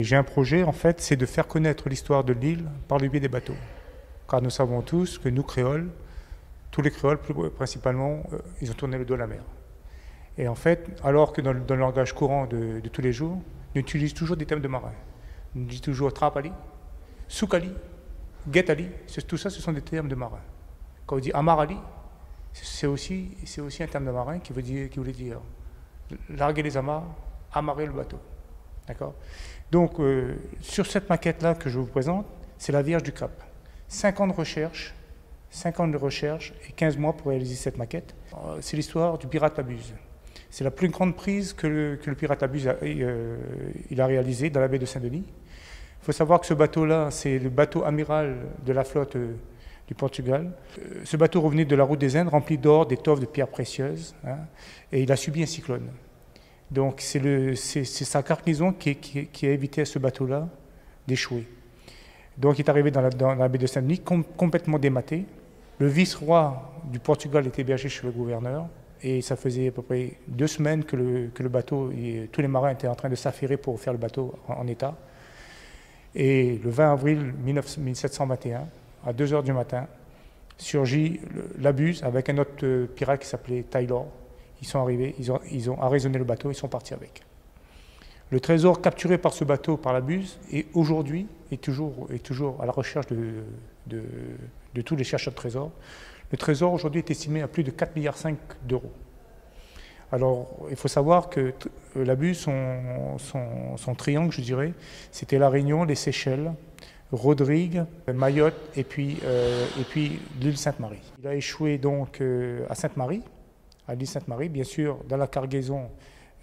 J'ai un projet, en fait, c'est de faire connaître l'histoire de l'île par le biais des bateaux. Car nous savons tous que nous, créoles, tous les créoles principalement, ils ont tourné le dos à la mer. Et en fait, alors que dans le langage courant de tous les jours, on utilise toujours des termes de marins. On dit toujours trapali, soukali, guetali, tout ça, ce sont des termes de marins. Quand on dit amarali, c'est aussi un terme de marin qui voulait dire larguer les amarres, amarrer le bateau. D'accord. Donc, sur cette maquette-là que je vous présente, c'est la Vierge du Cap. 5 ans de recherche, 5 ans de recherche et 15 mois pour réaliser cette maquette. C'est l'histoire du pirate Labuse. C'est la plus grande prise que le pirate Labuse a réalisée dans la baie de Saint-Denis. Il faut savoir que ce bateau-là, c'est le bateau amiral de la flotte du Portugal. Ce bateau revenait de la route des Indes, rempli d'or, d'étoffes, de pierres précieuses, hein, et il a subi un cyclone. Donc c'est sa cargaison qui a évité à ce bateau-là d'échouer. Donc il est arrivé dans la baie de Saint-Denis, complètement dématé. Le vice-roi du Portugal était hébergé chez le gouverneur, et ça faisait à peu près 2 semaines que le bateau, tous les marins étaient en train de s'affairer pour faire le bateau en état. Et le 20 avril 1721, à 2 h du matin, surgit l'Abuse avec un autre pirate qui s'appelait Taylor. Ils sont arrivés, ils ont arraisonné le bateau, ils sont partis avec. Le trésor capturé par ce bateau, par l'Abuse, est aujourd'hui est toujours à la recherche de tous les chercheurs de trésors. Le trésor aujourd'hui est estimé à plus de 4,5 milliards d'euros. Alors, il faut savoir que l'Abuse, son triangle, je dirais, c'était La Réunion, les Seychelles, Rodrigue, Mayotte et puis l'île Sainte-Marie. Il a échoué donc à Sainte-Marie, à l'île Sainte-Marie. Bien sûr, dans la cargaison,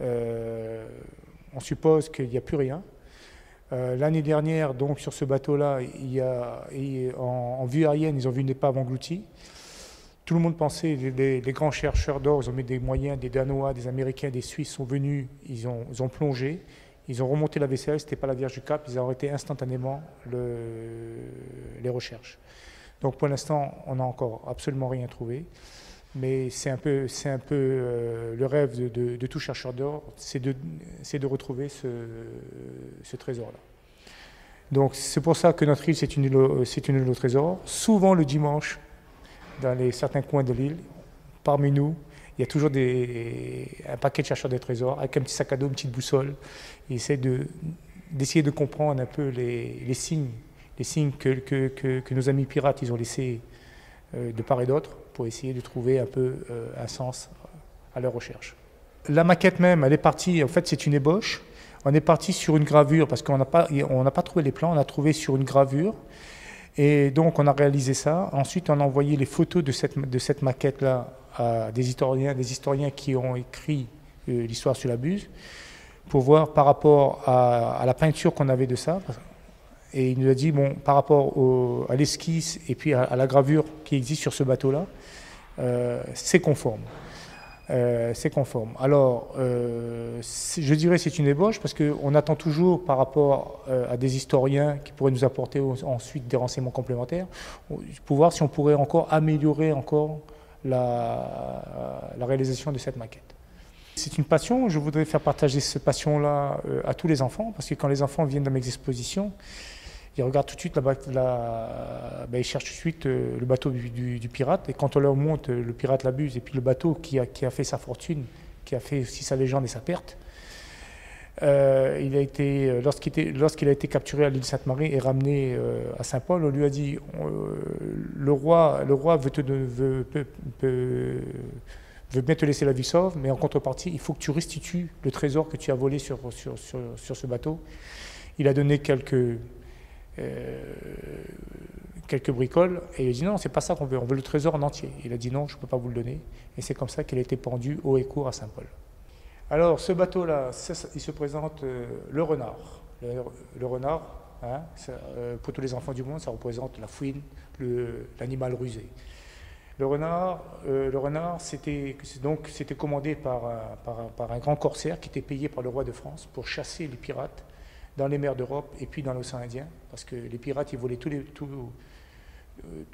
on suppose qu'il n'y a plus rien. L'année dernière, donc, sur ce bateau-là, en vue aérienne, ils ont vu une épave engloutie. Tout le monde pensait, les grands chercheurs d'or, ils ont mis des moyens, des Danois, des Américains, des Suisses sont venus, ils ont plongé, ils ont remonté la vaisselle, ce n'était pas la Vierge du Cap, ils ont arrêté instantanément les recherches. Donc pour l'instant, on n'a encore absolument rien trouvé, mais c'est un peu le rêve de tout chercheur d'or, c'est de retrouver ce trésor-là. Donc c'est pour ça que notre île, c'est une île au trésor. Souvent le dimanche, dans certains coins de l'île, parmi nous, il y a toujours un paquet de chercheurs de trésors avec un petit sac à dos, une petite boussole. Ils essaient d'essayer de comprendre un peu les signes que nos amis pirates ils ont laissés de part et d'autre pour essayer de trouver un peu un sens à leur recherche. La maquette même, elle est partie, en fait c'est une ébauche. On est parti sur une gravure parce qu'on n'a pas trouvé les plans, on a trouvé sur une gravure. Et donc on a réalisé ça. Ensuite on a envoyé les photos de cette maquette-là à des historiens qui ont écrit l'histoire sur l'Abuse, pour voir par rapport à la peinture qu'on avait de ça. Et il nous a dit, bon, par rapport à l'esquisse et puis à la gravure qui existe sur ce bateau-là, c'est conforme. C'est conforme. Alors, je dirais que c'est une ébauche parce qu'on attend toujours par rapport à des historiens qui pourraient nous apporter ensuite des renseignements complémentaires pour voir si on pourrait encore améliorer la réalisation de cette maquette. C'est une passion, je voudrais faire partager cette passion-là à tous les enfants parce que quand les enfants viennent dans mes expositions, ils regardent tout de suite ils cherchent tout de suite le bateau du pirate. Et quand on leur montre le pirate l'Abuse et puis le bateau qui a fait sa fortune, qui a fait aussi sa légende et sa perte, lorsqu'il a été capturé à l'île Sainte-Marie et ramené à Saint-Paul, on lui a dit le roi veut bien te laisser la vie sauve, mais en contrepartie, il faut que tu restitues le trésor que tu as volé sur ce bateau. Il a donné quelques bricoles, et il a dit non, c'est pas ça qu'on veut, on veut le trésor en entier. Il a dit non, je ne peux pas vous le donner, et c'est comme ça qu'il a été pendu haut et court à Saint-Paul. Alors ce bateau-là, il se présente le renard. Le renard, hein, pour tous les enfants du monde, ça représente la fouine, l'animal rusé. Le renard, c'était commandé par un grand corsaire qui était payé par le roi de France pour chasser les pirates dans les mers d'Europe et puis dans l'océan Indien, parce que les pirates, ils volaient tous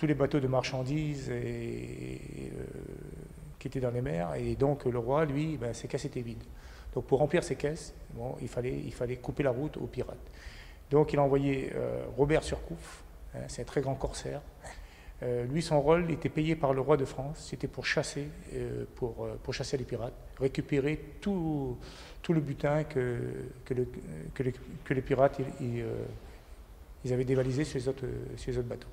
les bateaux de marchandises qui étaient dans les mers, et donc le roi, lui, s'est cassé les vides. Donc pour remplir ces caisses, bon, il fallait couper la route aux pirates. Donc il a envoyé Robert Surcouf, hein, c'est un très grand corsaire. Lui, son rôle était payé par le roi de France, c'était pour chasser les pirates, récupérer tout le butin que les pirates ils avaient dévalisé sur les autres bateaux.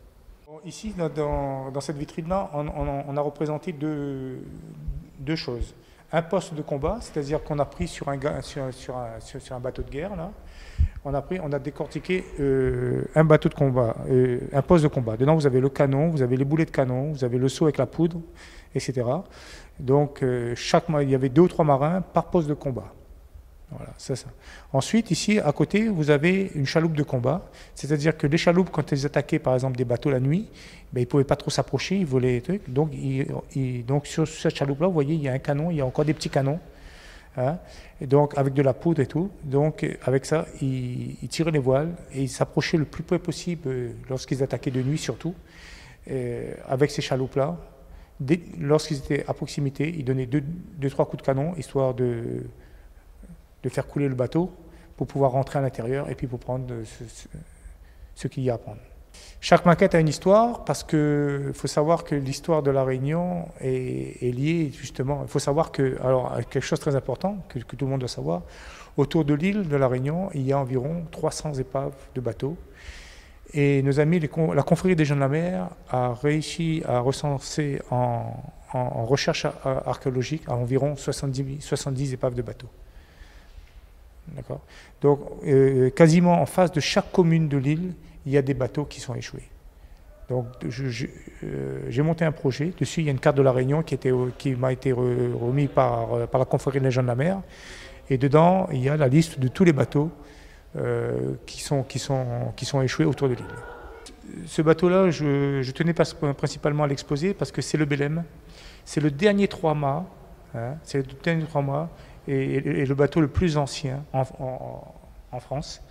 Bon, ici, dans cette vitrine-là, on a représenté deux choses. Un poste de combat, c'est-à-dire qu'on a pris sur un bateau de guerre, là, on a décortiqué un bateau de combat, un poste de combat. Dedans, vous avez le canon, vous avez les boulets de canon, vous avez le seau avec la poudre, etc. Donc, il y avait 2 ou 3 marins par poste de combat. Voilà, c'est ça. Ensuite, ici, à côté, vous avez une chaloupe de combat. C'est-à-dire que les chaloupes, quand elles attaquaient, par exemple, des bateaux la nuit, ben, ils ne pouvaient pas trop s'approcher, ils volaient les trucs. Donc, sur cette chaloupe-là, vous voyez, il y a un canon, il y a encore des petits canons. Hein, et donc, avec de la poudre et tout. Donc, avec ça, ils tiraient les voiles et ils s'approchaient le plus près possible lorsqu'ils attaquaient de nuit, surtout, avec ces chaloupes-là. Lorsqu'ils étaient à proximité, ils donnaient 2-3 coups de canon, histoire de faire couler le bateau pour pouvoir rentrer à l'intérieur et puis pour prendre ce qu'il y a à prendre. Chaque maquette a une histoire parce qu'il faut savoir que l'histoire de la Réunion est liée justement. Il faut savoir alors quelque chose de très important que tout le monde doit savoir, autour de l'île de la Réunion, il y a environ 300 épaves de bateaux. Et nos amis, la confrérie des gens de la mer a réussi à recenser en recherche archéologique à environ 70 épaves de bateaux. D'accord. Donc, quasiment en face de chaque commune de l'île, il y a des bateaux qui sont échoués. Donc, j'ai monté un projet. Dessus, il y a une carte de la Réunion qui m'a été remise par la confrérie des gens de la mer. Et dedans, il y a la liste de tous les bateaux qui sont échoués autour de l'île. Ce bateau-là, je tenais principalement à l'exposer parce que c'est le Belém. C'est le dernier 3-mâts. Hein, c'est le dernier 3-mâts. Et le bateau le plus ancien en France.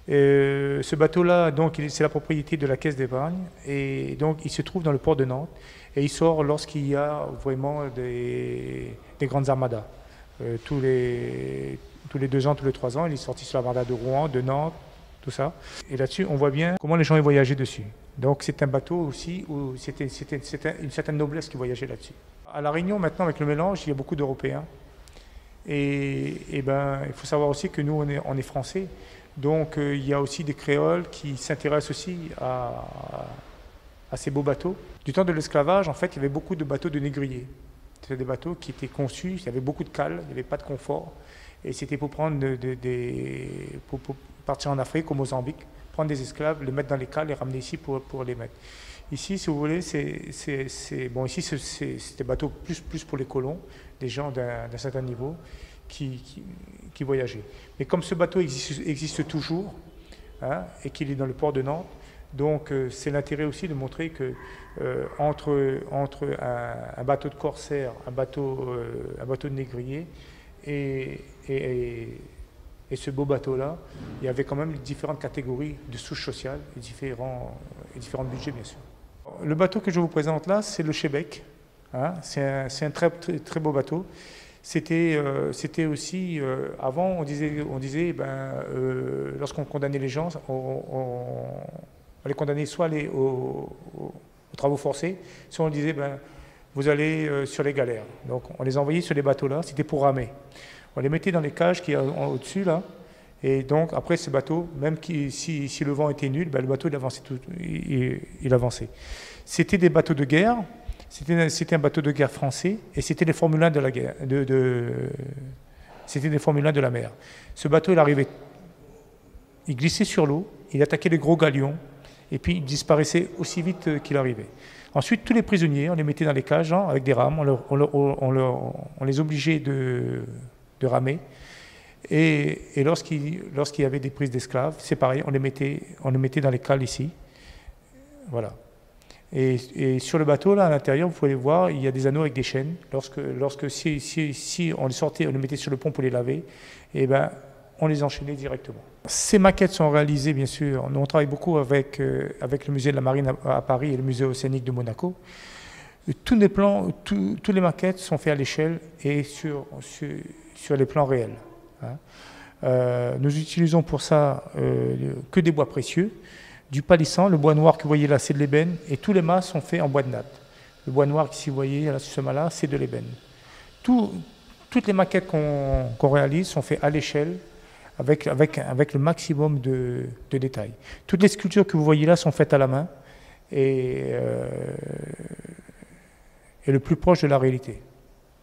Ce bateau-là, donc, c'est la propriété de la Caisse d'épargne, et donc il se trouve dans le port de Nantes, et il sort lorsqu'il y a vraiment des grandes armadas. Tous les 2 ans, tous les 3 ans, il est sorti sur l'armada de Rouen, de Nantes, tout ça. Et là-dessus, on voit bien comment les gens y voyageaient dessus. Donc c'est un bateau aussi où c'était une certaine noblesse qui voyageait là-dessus. À La Réunion, maintenant, avec le mélange, il y a beaucoup d'Européens. Et ben, il faut savoir aussi que nous, on est français, donc il y a aussi des créoles qui s'intéressent aussi à ces beaux bateaux. Du temps de l'esclavage, en fait, il y avait beaucoup de bateaux de négriers. C'était des bateaux qui étaient conçus, il y avait beaucoup de cales, il n'y avait pas de confort, et c'était pour pour partir en Afrique, au Mozambique, prendre des esclaves, les mettre dans les cales et ramener ici pour les mettre. Ici, si vous voulez, c'est des bateaux plus pour les colons, des gens d'un certain niveau qui voyageaient. Mais comme ce bateau existe toujours, hein, et qu'il est dans le port de Nantes, donc c'est l'intérêt aussi de montrer que entre un bateau de corsaire, un bateau de négrier et ce beau bateau-là, il y avait quand même différentes catégories de souches sociales et différents budgets, bien sûr. Le bateau que je vous présente là, c'est le Chebec. Hein, c'est un très, très, très beau bateau. C'était aussi, avant, on disait lorsqu'on condamnait les gens, on les condamnait soit aux travaux forcés, soit on disait, vous allez sur les galères. Donc on les envoyait sur les bateaux là, c'était pour ramer. On les mettait dans les cages qui sont au-dessus là, et donc après ce bateau, même si le vent était nul, le bateau il avançait. C'était des bateaux de guerre, c'était un bateau de guerre français, et c'était les Formule 1 de la guerre, c'était des Formule 1 de la mer. Ce bateau, il glissait sur l'eau, il attaquait les gros galions, et puis il disparaissait aussi vite qu'il arrivait. Ensuite, tous les prisonniers, on les mettait dans les cages avec des rames, on les obligeait de ramer. Et lorsqu'il y avait des prises d'esclaves, c'est pareil, on les mettait dans les cales ici. Voilà. Et sur le bateau, là, à l'intérieur, vous pouvez voir, il y a des anneaux avec des chaînes. Si on les sortait, on les mettait sur le pont pour les laver, et on les enchaînait directement. Ces maquettes sont réalisées, bien sûr. Nous, on travaille beaucoup avec le musée de la Marine à Paris et le musée océanique de Monaco. Tous les maquettes sont faits à l'échelle et sur sur les plans réels. Hein. Nous utilisons pour ça que des bois précieux, du palissand, le bois noir que vous voyez là, c'est de l'ébène, et tous les mâts sont faits en bois de natte. Le bois noir, si vous voyez là, sur ce mât-là, c'est de l'ébène. Toutes les maquettes qu'on réalise sont faites à l'échelle, avec le maximum de détails. Toutes les sculptures que vous voyez là sont faites à la main, et le plus proche de la réalité,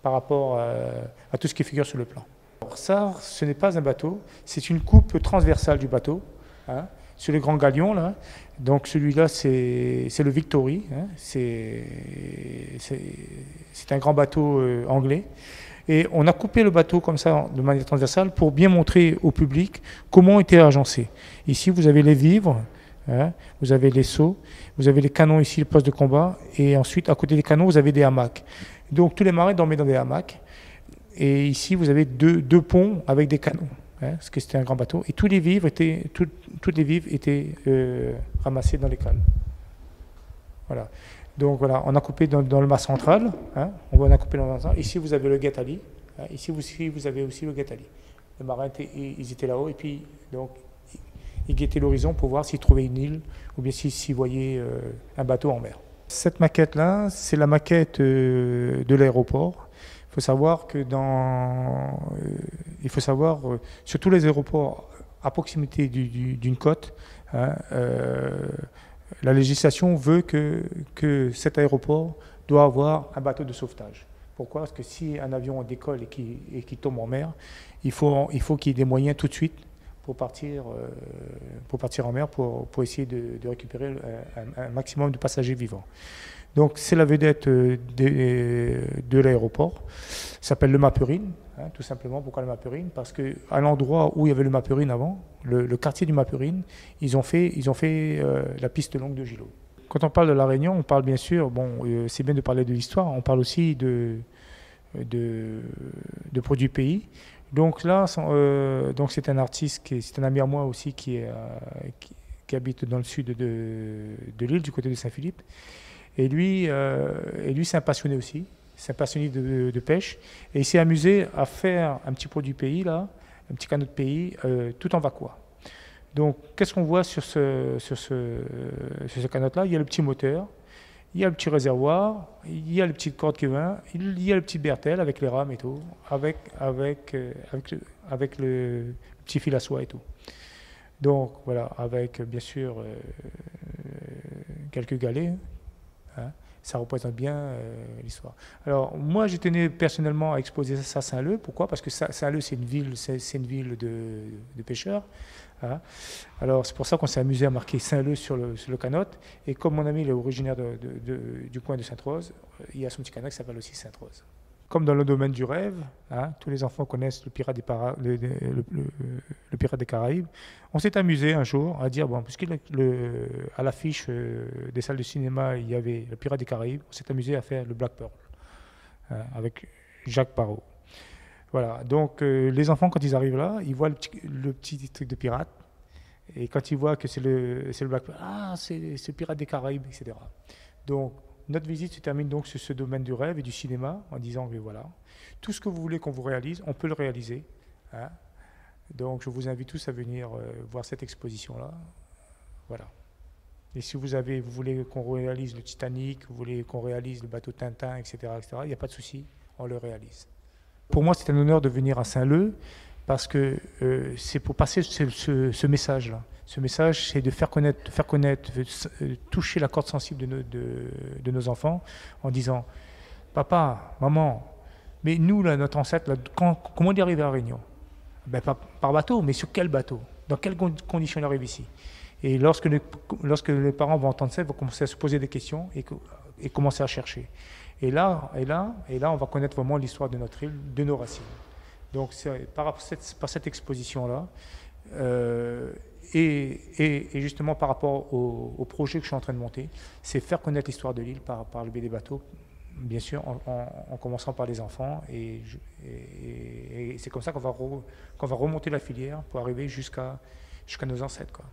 par rapport à tout ce qui figure sur le plan. Alors ça, ce n'est pas un bateau, c'est une coupe transversale du bateau, hein, sur les grands galions là. Donc celui-là, c'est le Victory, hein, c'est un grand bateau anglais. Et on a coupé le bateau comme ça, de manière transversale, pour bien montrer au public comment était agencé. Ici, vous avez les vivres, hein, vous avez les seaux, vous avez les canons ici, le poste de combat, et ensuite, à côté des canons, vous avez des hamacs. Donc tous les marins dormaient dans des hamacs. Et ici, vous avez deux ponts avec des canons, hein, parce que c'était un grand bateau. Et tous les vivres étaient ramassés dans les cales. Voilà. Donc voilà, on a coupé dans le mât central. Hein, on a coupé dans le mât central. Ici, vous avez le guet-ali. Hein, ici, vous avez aussi le guet-ali. Les marins, ils étaient là-haut et puis donc ils guettaient l'horizon pour voir s'ils trouvaient une île ou bien s'ils voyaient un bateau en mer. Cette maquette-là, c'est la maquette de l'aéroport. Il faut savoir que sur tous les aéroports à proximité d'une côte, hein, la législation veut que cet aéroport doit avoir un bateau de sauvetage. Pourquoi? Parce que si un avion décolle et qui tombe en mer, il faut qu'il y ait des moyens tout de suite pour partir en mer, pour essayer de récupérer un maximum de passagers vivants. Donc c'est la vedette de l'aéroport. Ça s'appelle le Mapperine, hein, tout simplement. Pourquoi le Mapperine? Parce qu'à l'endroit où il y avait le Mapperine avant, le quartier du Mapperine, ils ont fait la piste longue de Gillot. Quand on parle de La Réunion, on parle bien sûr, c'est bien de parler de l'histoire, on parle aussi de produits pays. Donc là, c'est un artiste, c'est un ami à moi aussi qui habite dans le sud de l'île, du côté de Saint-Philippe. Et lui, c'est un passionné aussi, c'est un passionné de pêche. Et il s'est amusé à faire un petit produit pays, là, un petit canot de pays, tout en vacuum. Donc, qu'est-ce qu'on voit sur ce canot-là? Il y a le petit moteur, il y a le petit réservoir, il y a le petit corde qui va, il y a le petit bertel avec les rames et tout, avec le petit fil à soie et tout. Donc, voilà, avec bien sûr quelques galets. Hein, ça représente bien l'histoire. Alors moi, j'ai tenu personnellement à exposer ça à Saint-Leu. Pourquoi? Parce que Saint-Leu, c'est une ville de pêcheurs. Hein. Alors c'est pour ça qu'on s'est amusé à marquer Saint-Leu sur le canot. Et comme mon ami est originaire du coin de Sainte-Rose, il y a son petit canot qui s'appelle aussi Sainte-Rose. Comme dans le domaine du rêve, hein, tous les enfants connaissent le pirate des Caraïbes. On s'est amusé un jour à dire, à l'affiche des salles de cinéma, il y avait le pirate des Caraïbes, on s'est amusé à faire le Black Pearl, hein, avec Jacques Parrot. Voilà, donc les enfants, quand ils arrivent là, ils voient le petit truc de pirate, et quand ils voient que c'est le Black Pearl, c'est le pirate des Caraïbes, etc. Donc, notre visite se termine donc sur ce domaine du rêve et du cinéma en disant que voilà, tout ce que vous voulez qu'on vous réalise, on peut le réaliser. Hein. Donc je vous invite tous à venir voir cette exposition-là. Voilà. Et si vous voulez qu'on réalise le Titanic, vous voulez qu'on réalise le bateau Tintin, etc., il n'y a pas de souci, on le réalise. Pour moi, c'est un honneur de venir à Saint-Leu parce que c'est pour passer ce message-là. Ce message, c'est de faire connaître, toucher la corde sensible de nos enfants en disant « Papa, maman, mais nous, là, notre ancêtre, là, comment on est arrivé à La Réunion ?» Ben, pas par bateau, mais sur quel bateau? Dans quelles conditions il arrive ici? Et lorsque les parents vont entendre ça, ils vont commencer à se poser des questions et commencer à chercher. Et là, on va connaître vraiment l'histoire de notre île, de nos racines. Donc, par cette exposition-là, et justement par rapport au projet que je suis en train de monter, c'est faire connaître l'histoire de l'île par le biais des bateaux, bien sûr, en commençant par les enfants. Et c'est comme ça qu'on va remonter la filière pour arriver jusqu'à nos ancêtres, quoi.